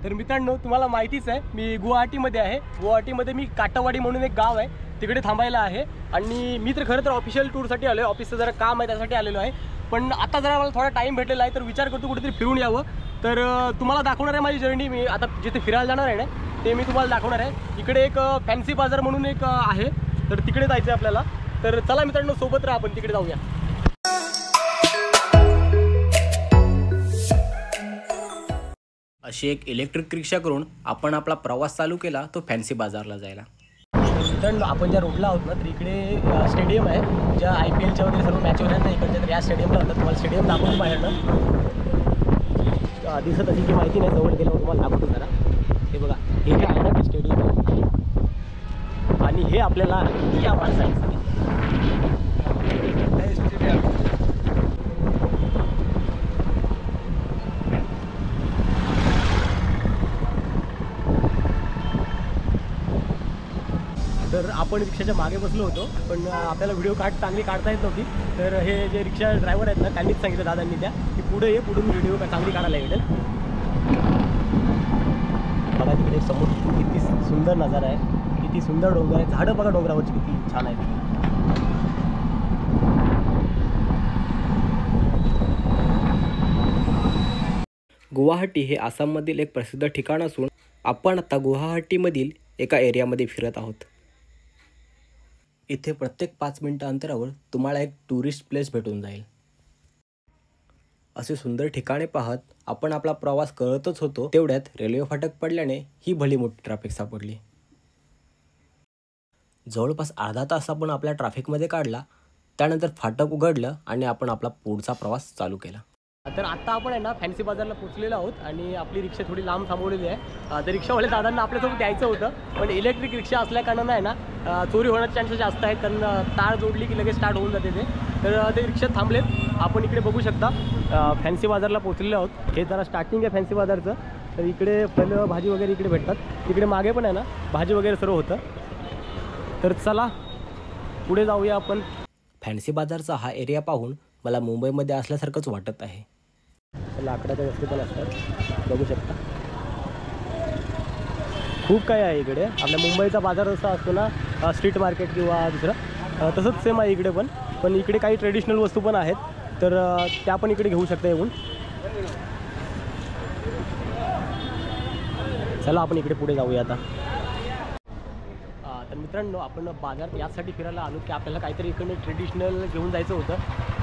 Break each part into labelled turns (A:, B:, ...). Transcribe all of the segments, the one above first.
A: तर मित्रांनो तुम्हाला माहितीच आहे मी गुवाहाटीमध्ये आहे. गुवाहाटीमध्ये मी काटावाडी म्हणून एक गाव आहे तिकडे थांबायला आहे. आणि मी तर खरं तर ऑफिशियल टूरसाठी आलो आहे. ऑफिसचं जरा काम आहे त्यासाठी आलेलो आहे. पण आता जरा मला थोडा टाईम भेटलेला आहे तर विचार करतो कुठेतरी फिरून यावं. तर तुम्हाला दाखवणार आहे माझी जर्नी. मी आता जिथे फिरायला जाणार आहे ना ते मी तुम्हाला दाखवणार आहे. इकडे एक फॅन्सी बाजार म्हणून एक आहे तर तिकडे जायचं आहे आपल्याला. तर चला मित्रांनो सोबत राहा आपण तिकडे जाऊया.
B: अशी एक इलेक्ट्रिक रिक्षा करून आपण आपला प्रवास चालू केला तो फॅन्सी बाजारला जायला.
A: मित्रांनो आपण ज्या रोडला आहोत ना तर इकडे स्टेडियम आहे ज्या IPLच्या वगैरे सर्व मॅच होत्या ना इकडच्या. तर या स्टेडियमला होतं. तुम्हाला स्टेडियम दाखवतो बाहेरनं. दिसत असेल की माहिती नाही जवळ गेल्यावर तुम्हाला दाखवतो जरा. हे बघा हे जे आहे ना ते स्टेडियम आहे आणि हे आपल्याला या माणसासाठी तर आपण रिक्षाच्या मागे बसलो होतो पण आपल्याला व्हिडिओ चांगली काढता येत नव्हती. तर हे जे रिक्षा ड्रायव्हर आहेत ना त्यांनीच सांगितलं दादांनी त्या की पुढे ये पुढून व्हिडिओ चांगली काढायला भेटेल. बघा तिकडे समोर किती सुंदर नजारा आहे. किती सुंदर डोंगर आहे. झाडं बघा डोंगरावरची किती छान आहे.
B: गुवाहाटी हे आसाममधील एक प्रसिद्ध ठिकाण असून आपण आता गुवाहाटीमधील एका एरियामध्ये फिरत आहोत. इथे प्रत्येक 5 मिनिटं अंतरावर तुम्हाला एक टुरिस्ट प्लेस भेटून जाईल. असे सुंदर ठिकाणे पाहत आपण आपला प्रवास करतच होतो. तेवढ्यात रेल्वे फाटक पडल्याने ही भली मोठी ट्रॅफिक सापडली. जवळपास अर्धा तास आपण आपल्या ट्रॅफिकमध्ये काढला. त्यानंतर फाटक उघडलं आणि आपण आपला पुढचा प्रवास चालू केला.
A: तर आता आपण आहे ना फॅन्सी बाजारला पोहोचलेलो आहोत आणि आपली रिक्षा थोडी लांब थांबवलेली आहे. तर रिक्षावाले दादांना आपल्यासोबत यायचं होतं पण इलेक्ट्रिक रिक्षा असल्याकारणानं आहे ना चोरी होण्याचे चान्सेस जास्त आहेत. कारण तार जोडली की लगेच स्टार्ट होऊन जाते ते. तर ते रिक्षात थांबलेत. आपण इकडे बघू शकता फॅन्सी बाजारला पोहोचलेलो आहोत. हे जरा स्टार्टिंग आहे फॅन्सी बाजारचं. तर इकडे फळं भाजी वगैरे इकडे भेटतात. तिकडे मागे पण आहे ना भाजी वगैरे सर्व होतं. तर चला पुढे जाऊया आपण.
B: फॅन्सी बाजारचा हा एरिया पाहून मला मुंबईमध्ये असल्यासारखंच वाटत आहे.
A: लाकडाच्या वस्तू पण असतात बघू शकता. खूप काही आहे इकडे. आपल्या मुंबईचा बाजार जसा असतो ना स्ट्रीट मार्केट किंवा दुसरं तसंच सेम आहे इकडे पण इकडे काही ट्रेडिशनल वस्तू पण आहेत. तर त्या पण इकडे घेऊ शकता येऊन. चला आपण इकडे पुढे जाऊया आता. तर मित्रांनो आपण बाजार यासाठी फिरायला आलो की आपल्याला काहीतरी इकडे ट्रेडिशनल घेऊन जायचं होतं.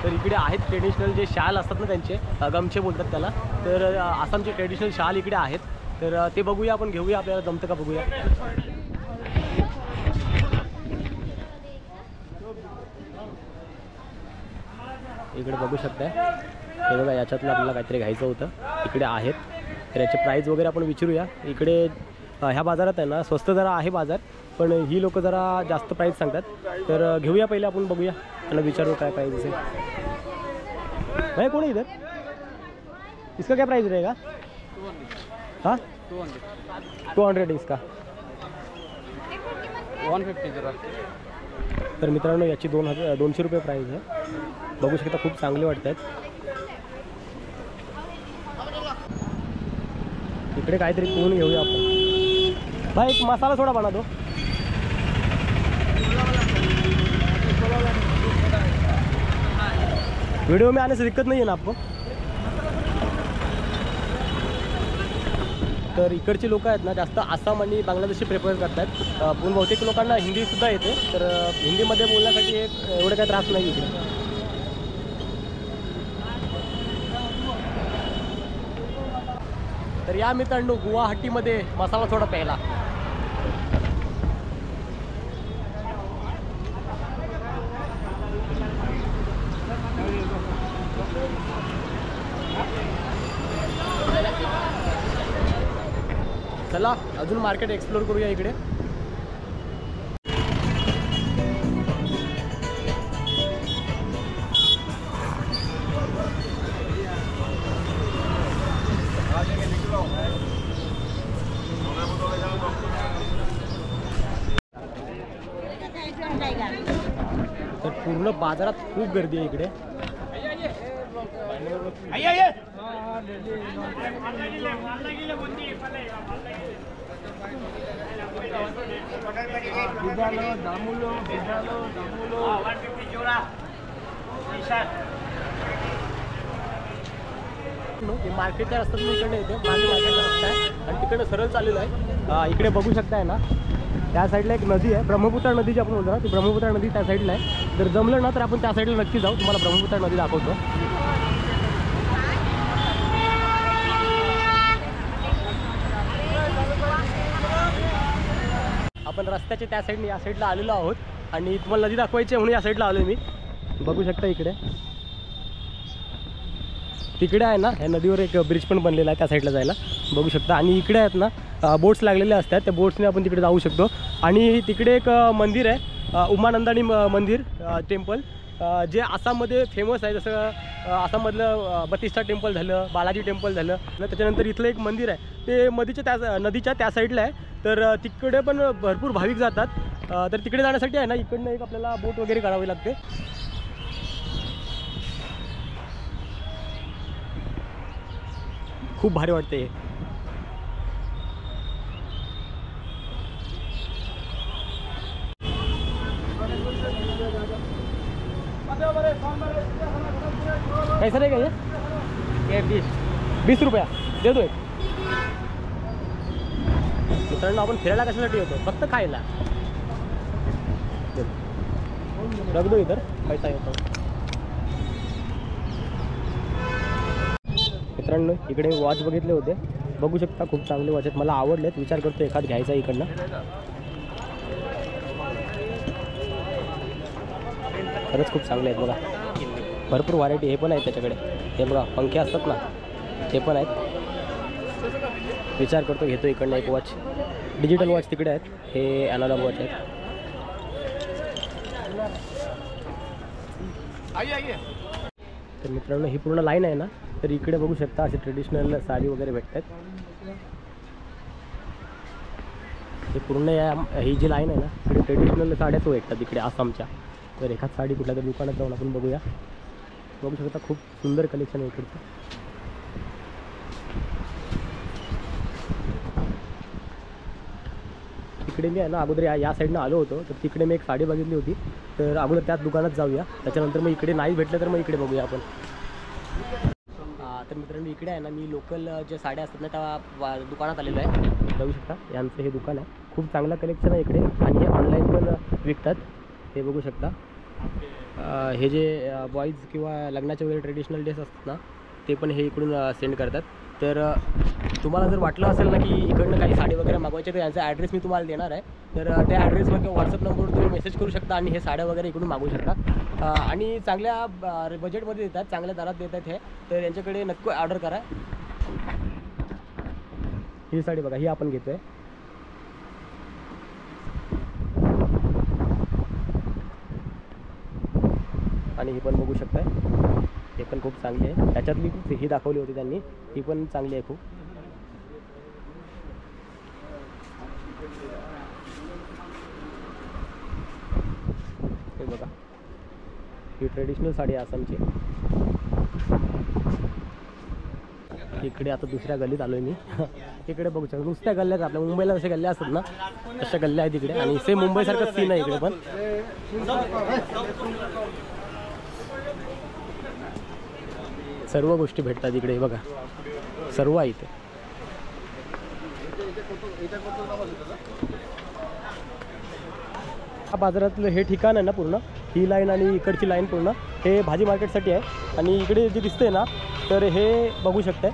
A: तर इकडे आहेत ट्रेडिशनल जे शाल असतात ना त्यांचे गमछे बोलतात त्याला. तर आसामचे ट्रेडिशनल शाल इकडे आहेत. तर ते बघूया आपण घेऊया. आपल्याला जमतं का बघूया. इकडे बघू शकताय. हे बघा याच्यातलं आपल्याला काहीतरी घ्यायचं होतं. इकडे आहेत तर याचे प्राईस वगैरे आपण विचारूया. इकडे ह्या बाजारात आहे ना स्वस्त जरा आहे बाजार पण ही लोक जरा जास्त प्राईस सांगतात. तर घेऊया पहिले आपण बघूया आणि विचारू काय प्राईस असेल. भाई कौन है इधर? इसका क्या प्राइस रहेगा? हाँ 200 इसका
C: 150 जरा.
A: तर मित्रांनो याची 200 रुपये प्राईस आहे. बघू शकता खूप चांगले वाटत आहेत. इकडे काहीतरी कोण घेऊया आपण. भाई एक मसाला थोड़ा बना दो. वीडियो में आने से दिक्कत नहीं है ना आपको? तर इकडचे लोक आहेत ना जास्त आसाम आणि बांगलादेशी प्रेफर करतात. पण बहुतेक लोकांना हिंदीसुद्धा येते. तर हिंदीमध्ये बोलण्यासाठी एवढं काही त्रास नाही इकडे. तर या मित्रांनो गुवाहाटीमध्ये मसाला थोडा प्यायला. चला अजून मार्केट एक्सप्लोर करूया इकडे. तर पूर्ण बाजारात खूप गर्दी आहे इकडे. मार्केटच्या रस्त्यातून इकडे येते, मागे मार्केटचा रस्ता आहे आणि तिकडे सरळ चाललेलं आहे. इकडे बघू शकताय ना, त्या साईडला एक नदी आहे, ब्रह्मपुत्रा नदी जी आपण बोलतो ना, ती ब्रह्मपुत्रा नदी त्या साईडला आहे. जर जमलं ना तर आपण त्या साईडला नक्की जाऊ, तुम्हाला ब्रह्मपुत्रा नदी दाखवतो. आपण रस्त्याच्या त्या साईडने या साईडला आलेलो आहोत आणि तुम्हाला नदी दाखवायची म्हणून या साईडला आलो मी. बघू शकता इकडे तिकडे आहे ना, या नदीवर एक ब्रिज पण बनलेला आहे त्या साईडला जायला, बघू शकता. आणि इकडे आहेत ना बोट्स लागलेले असतात, त्या बोट्सने आपण तिकडे जाऊ शकतो. आणि तिकडे एक मंदिर आहे, उमानंदानी मंदिर टेम्पल, जे आसाममध्ये फेमस आहे. जसं आसाममधलं बतिस्ता टेम्पल झालं, बालाजी टेम्पल झालं. त्याच्यानंतर इथलं एक मंदिर आहे ते नदीच्या त्या साईडला आहे, तर तिकडे पण भरपूर भाविक जातात. तर तिकडे जाण्यासाठी आहे ना, इकडनं एक आपल्याला बोट वगैरे करावी लागते. खूप भारी वाटते हे. कैसा रहेगा ये? 20 रुपया दे दो एक. मित्रांनो, आपण फिरायला कशासाठी येतो? फक्त खायला. रख दो इधर, पैसा येतो. मित्रांनो, इकडे वॉच बघितले होते, बघू शकता खूप चांगले वॉच आहेत, मला आवडलेत. विचार करतो एखाद घ्यायचा इकडनं. खरंच खूप चांगले आहेत बघा, भरपूर व्हरायटी. हे पण आहेत त्याच्याकडे, हे बघा पंखे असतात ना, ते पण आहेत. विचार करतो घेतो इकडनं एक वॉच. डिजिटल वॉच तिकडे आहेत, हे ॲनालॉग वॉच आहेत. तर मित्रांनो, ही पूर्ण लाईन आहे ना, तर इकडे बघू शकता असे ट्रेडिशनल साडी वगैरे भेटतात. हे पूर्ण ही जी लाईन आहे ना, इकडे ट्रेडिशनल साड्याच भेटतात इकडे आसामच्या. तर एखाद साडी कुठल्या तरी दुकानात जाऊन आपण बघूया. बघू शकता खूप सुंदर कलेक्शन आहे इकडचं. तिकडे मी आहे ना अगोदर या साईडनं आलो होतो, तर तिकडे मी एक साडी बघितली होती, तर अगोदर त्याच दुकानात जाऊया. त्याच्यानंतर मग इकडे नाही भेटलं तर मग इकडे बघूया आपण. तर मित्रांनो, इकडे आहे ना, मी लोकल जे साड्या असतात ना त्या दुकानात आलेलो आहे. बघू शकता यांचं हे दुकान आहे, खूप चांगलं कलेक्शन आहे इकडे. आणि हे ऑनलाईन पण विकतात, हे बघू शकता. हे जे बॉईज किंवा लग्नाचे वगैरे ट्रेडिशनल ड्रेस असतात ना, ते पण हे इकडून सेंड करतात. तर तुम्हाला जर वाटलं असेल ना की इकडनं काही साडी वगैरे मागवायची, तर यांचा ॲड्रेस मी तुम्हाला देणार आहे. तर त्या ॲड्रेसवर किंवा व्हॉट्सअप नंबरवर तुम्ही मेसेज करू शकता आणि हे साड्या वगैरे इकडून मागवू शकता. आणि चांगल्या बजेटमध्ये देतात, चांगल्या दरात देतात हे. तर यांच्याकडे नक्की ऑर्डर करा. ही साडी बघा, ही आपण घेतो आहे. आणि ही पण बघू शकताय, हे पण खूप चांगली आहे. त्याच्यातली ही दाखवली होती त्यांनी, ही पण चांगली आहे खूप. हे बघा, ही ट्रेडिशनल साडी आहे आसामची. इकडे आता दुसऱ्या गल्लीत आलोय मी. इकडे बघू शकता नुसत्या गल्ल्या आहेत, आपल्या मुंबईला जशा गल्ल्या असतात ना तशा गल्ल्या आहेत इकडे. आणि सेम मुंबईसारखंच सीन आहे इकडे पण. सर्व गोष्टी भेटतात इकडे बघा, सर्व आहे इथे. बाजारातलं हे ठिकाण आहे ना पूर्ण, ही लाईन आणि इकडची लाईन पूर्ण हे भाजी मार्केटसाठी आहे. आणि इकडे जे दिसतंय ना, तर हे बघू शकताय.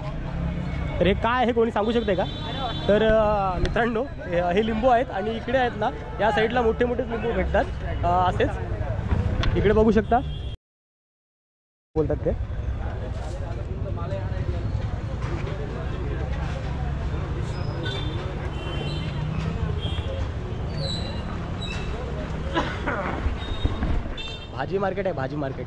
A: तर हे काय आहे कोणी सांगू शकते का? तर मित्रांनो, हे लिंबू आहेत आणि इकडे आहेत ना या साईडला मोठे मोठे लिंबू भेटतात असेच. इकडे बघू शकता बोलतात ते. भाजी मार्केट आहे, भाजी मार्केट.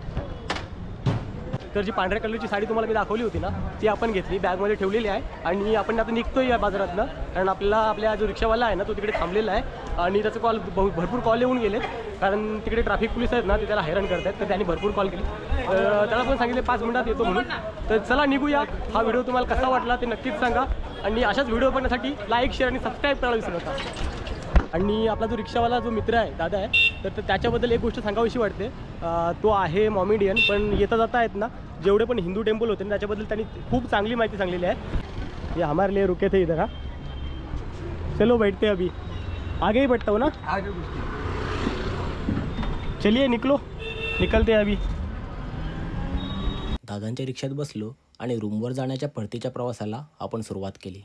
A: तर जी पांढऱ्या कलरची साडी तुम्हाला मी दाखवली होती ना ती आपण घेतली, बॅगमध्ये ठेवलेली आहे आणि आपण आता निघतोय या बाजारातनं, कारण आपला जो रिक्षावाला आहे ना तो तिकडे थांबलेला आहे आणि त्याचे कॉल भरपूर कॉल येऊन गेलेत, कारण तिकडे ट्रॅफिक पोलीस आहेत ना ते त्याला हैराण करतात, तर त्यांनी भरपूर कॉल केली. त्याला पण सांगितले 5 मिनिटात येतो म्हणून. तर चला निघूया. हा व्हिडिओ तुम्हाला कसा वाटला ते नक्कीच सांगा आणि अशाच व्हिडिओ बघण्यासाठी लाईक, शेअर आणि सबस्क्राईब करायला विसरू नका. आणि आपला जो रिक्षावाला जो मित्र आहे, दादा आहे, तर त्याच्याबद्दल एक गोष्ट सांगावीशी वाटते. तो आहे मॉमेडियन, पण येता जाता आहेत ना जेवढे पण हिंदू टेम्पल होते ना त्याच्याबद्दल त्यांनी खूप चांगली माहिती सांगलेली आहे. ये हमारे लिए रुके थे इधर. चलो बैठते अभी, आगे ही बैठता हूँ ना. चलिए निकलते अभी.
B: दादांच्या रिक्षात बसलो आणि रूमवर जाण्याच्या परतीच्या प्रवासाला आपण सुरुवात केली.